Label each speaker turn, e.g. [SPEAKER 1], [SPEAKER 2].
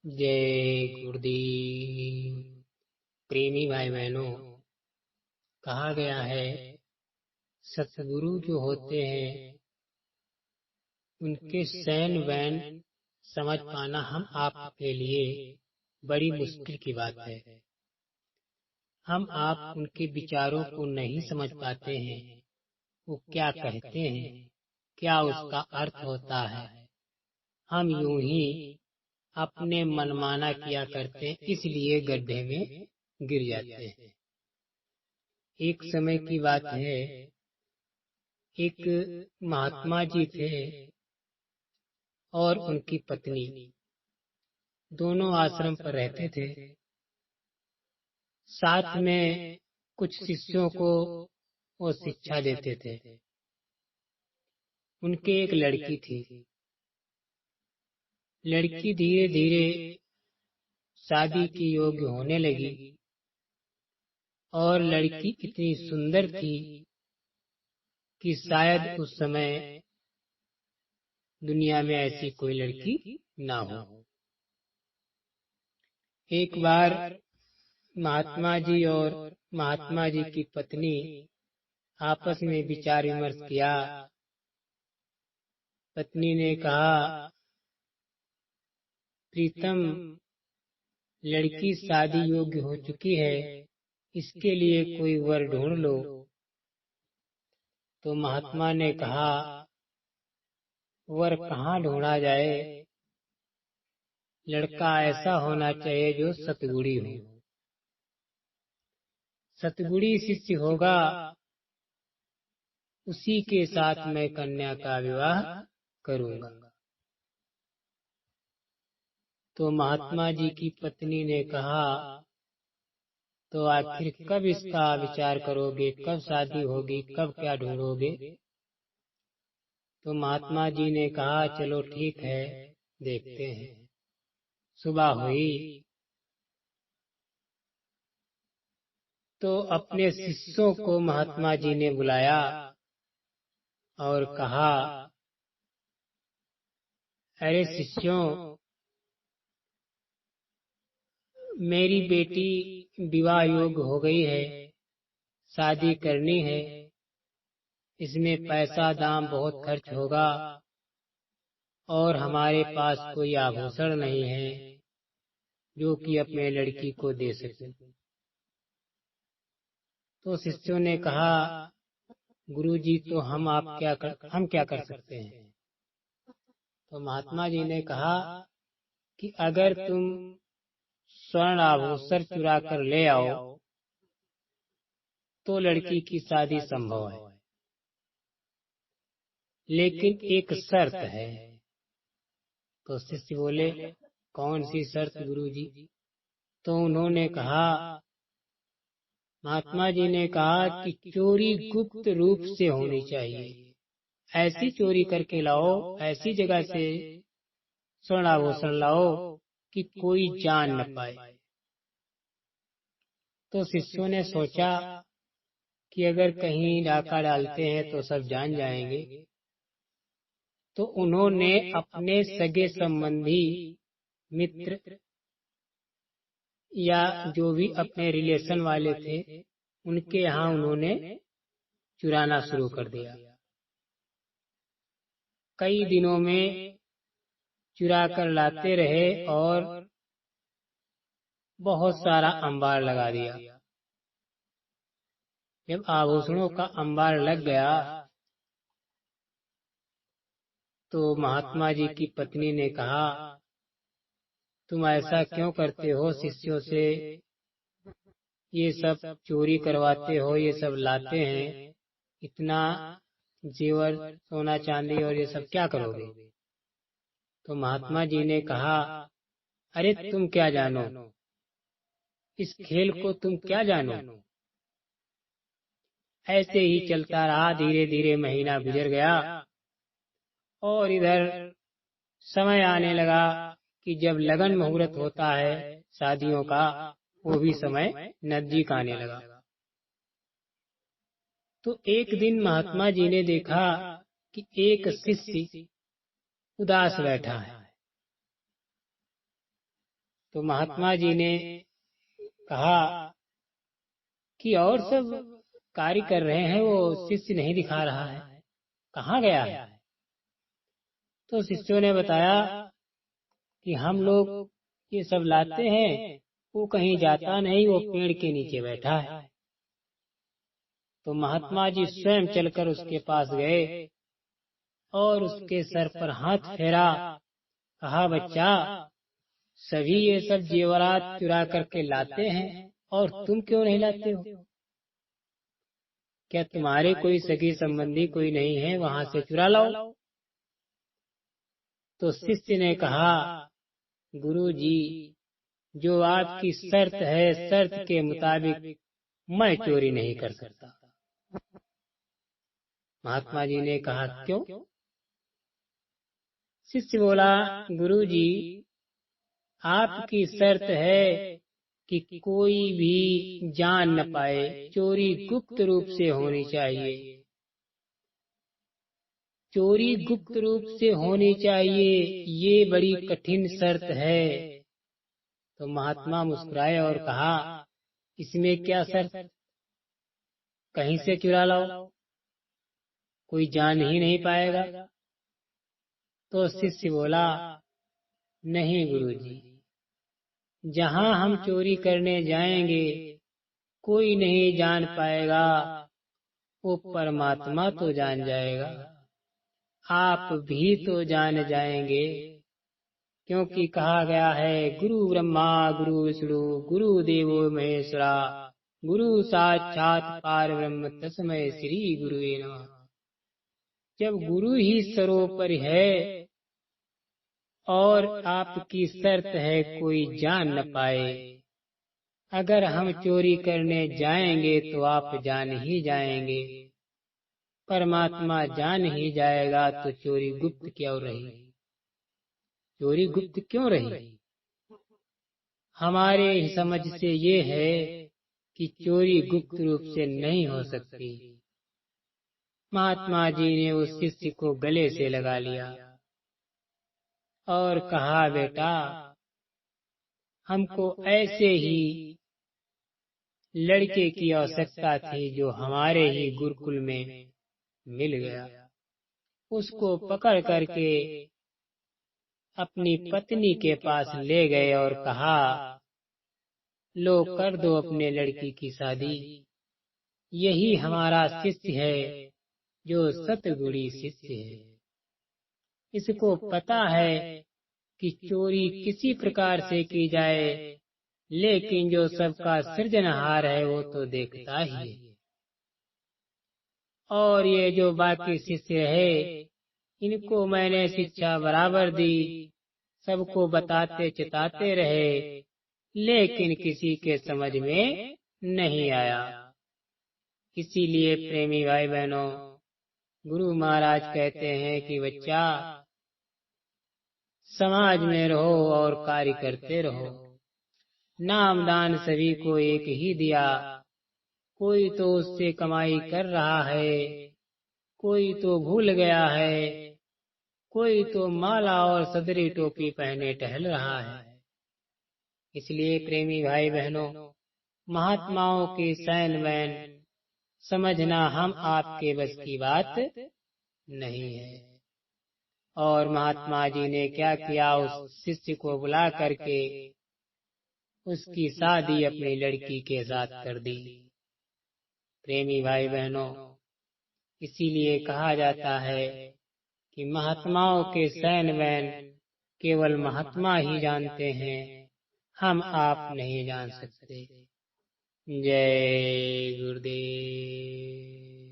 [SPEAKER 1] जय गुरुदेव। प्रेमी भाई बहनों, कहा गया है सतगुरु जो होते हैं उनके सैन वैन समझ पाना हम आपके लिए बड़ी मुश्किल की बात है। हम आप उनके विचारों को नहीं समझ पाते हैं। वो क्या कहते हैं, क्या उसका अर्थ होता है। हम यूं ही अपने मनमाना किया करते हैं, इसलिए गड्ढे में गिर जाते हैं। एक समय की बात है, एक महात्मा जी थे और उनकी पत्नी दोनों आश्रम पर रहते थे। साथ में कुछ शिष्यों को वो शिक्षा देते थे। उनके एक लड़की थी। लड़की धीरे धीरे शादी की योग्य होने लगी और लड़की इतनी सुंदर थी कि शायद उस समय दुनिया में ऐसी कोई लड़की ना हो। एक बार महात्मा जी और महात्मा जी की पत्नी आपस में विचार विमर्श किया। पत्नी ने कहा, प्रीतम, लड़की शादी योग्य हो चुकी है, इसके लिए कोई वर ढूंढ लो। तो महात्मा ने कहा, वर कहाँ ढूंढा जाए, लड़का ऐसा होना चाहिए जो सतगुणी हो। सतगुणी शिष्य होगा, उसी के साथ मैं कन्या का विवाह करूंगा। तो महात्मा जी की पत्नी ने कहा, तो आखिर कब इसका विचार करोगे, कब शादी होगी, कब क्या ढूंढोगे। तो महात्मा जी ने कहा, चलो ठीक है, देखते हैं। सुबह हुई तो अपने शिष्यों को महात्मा जी ने बुलाया और कहा, अरे शिष्यों, मेरी बेटी विवाह योग्य हो गई है, शादी करनी है। इसमें पैसा दाम बहुत खर्च होगा और हमारे पास कोई आभूषण नहीं है जो कि अपने लड़की को दे सके। तो शिष्यों ने कहा, गुरुजी, तो हम क्या कर सकते हैं। तो महात्मा जी ने कहा कि अगर तुम स्वर्ण आभूषण चुरा कर ले आओ तो लड़की की शादी संभव है, लेकिन एक शर्त है। तो शिष्य बोले, कौन सी शर्त गुरुजी। तो उन्होंने कहा, महात्मा जी ने कहा कि चोरी गुप्त रूप से होनी चाहिए। ऐसी चोरी करके लाओ, ऐसी जगह से स्वर्ण आभूषण लाओ कि कोई जान न पाए। तो शिष्यों ने सोचा कि अगर कहीं डाका डालते हैं तो सब जान जाएंगे। तो उन्होंने अपने सगे संबंधी, मित्र या जो भी अपने रिलेशन वाले थे, उनके यहाँ उन्होंने चुराना शुरू कर दिया। कई दिनों में चुरा कर लाते रहे और बहुत सारा अंबार लगा दिया। जब आभूषणों का अंबार लग गया तो महात्मा जी की पत्नी ने कहा, तुम ऐसा क्यों करते हो, शिष्यों से ये सब चोरी करवाते हो, ये सब लाते हैं, इतना जेवर सोना चांदी और ये सब क्या करोगे। तो महात्मा जी ने कहा, अरे तुम क्या जानो, इस खेल को तुम क्या जानो। ऐसे ही चलता रहा। धीरे धीरे महीना गुजर गया और इधर समय आने लगा कि जब लगन मुहूर्त होता है शादियों का, वो भी समय नजदीक आने लगा। तो एक दिन महात्मा जी ने देखा कि एक शिष्य उदास बैठा है। तो महात्मा जी ने कहा कि और सब कार्य कर रहे हैं, वो शिष्य नहीं दिखा रहा है, कहाँ गया है? तो शिष्यों ने बताया कि हम लोग ये सब लाते हैं, वो कहीं जाता नहीं, वो पेड़ के नीचे बैठा है। तो महात्मा जी स्वयं चलकर उसके पास गए और उसके सर पर हाथ फेरा, कहा, बच्चा, सभी ये सब जेवरात चुरा करके लाते हैं और तुम क्यों नहीं लाते हो? क्या तुम्हारे कोई सगी संबंधी कोई नहीं है, वहां से चुरा लाओ। तो शिष्य ने कहा, गुरु जी, जो आपकी शर्त है, शर्त के मुताबिक मैं चोरी नहीं कर सकता। महात्मा जी ने कहा, क्यों? शिष्य बोला, गुरु जी, आपकी शर्त है कि कोई भी जान न पाए, चोरी गुप्त रूप से होनी चाहिए, चोरी गुप्त रूप से होनी चाहिए, ये बड़ी कठिन शर्त है। तो महात्मा मुस्कुराए और कहा, इसमें क्या शर्त, कहीं से चुरा लाओ, कोई जान ही नहीं पाएगा। तो शिष्य बोला, नहीं गुरुजी, जहाँ हम चोरी करने जाएंगे कोई नहीं जान पाएगा, वो परमात्मा तो जान जाएगा, आप भी तो जान जाएंगे, क्योंकि कहा गया है, गुरु ब्रह्मा गुरु विष्णु गुरु देवो महेश्वरा, गुरु साक्षात पार ब्रह्म तस्मै श्री गुरुवे नमः। जब गुरु ही सर्वोपरि है और आपकी शर्त है कोई जान न पाए, अगर हम चोरी करने जाएंगे तो आप जान ही जाएंगे, परमात्मा जान ही जाएगा, तो चोरी गुप्त क्यों रही? चोरी गुप्त क्यों रही? हमारे समझ से ये है कि चोरी गुप्त रूप से नहीं हो सकती। महात्मा जी ने उस शिष्य को गले से लगा लिया और कहा, बेटा, हमको ऐसे ही लड़के की आवश्यकता थी जो हमारे ही गुरुकुल में मिल गया। उसको पकड़ करके अपनी पत्नी के पास ले गए और कहा, लो कर दो अपने लड़की की शादी, यही हमारा शिष्य है जो सतगुणी शिष्य है। इसको पता है कि चोरी किसी प्रकार से की जाए, लेकिन जो सबका सृजनहार है वो तो देखता ही है। और ये जो बाकी शिष्य है, इनको मैंने शिक्षा बराबर दी, सबको बताते चिताते रहे, लेकिन किसी के समझ में नहीं आया। इसीलिए प्रेमी भाई बहनों, गुरु महाराज कहते हैं कि बच्चा, समाज में रहो और कार्य करते रहो। नाम दान सभी को एक ही दिया, कोई तो उससे कमाई कर रहा है, कोई तो भूल गया है, कोई तो माला और सदरी टोपी पहने टहल रहा है। इसलिए प्रेमी भाई बहनों, महात्माओं की सैन वैन समझना हम आपके बस की बात नहीं है। और महात्मा जी ने क्या किया, उस शिष्य को बुला करके उसकी शादी अपनी लड़की के साथ कर दी। प्रेमी भाई बहनों, इसीलिए कहा जाता है कि महात्माओं के सैन वैन केवल महात्मा ही जानते हैं, हम आप नहीं जान सकते। जय गुरुदेव।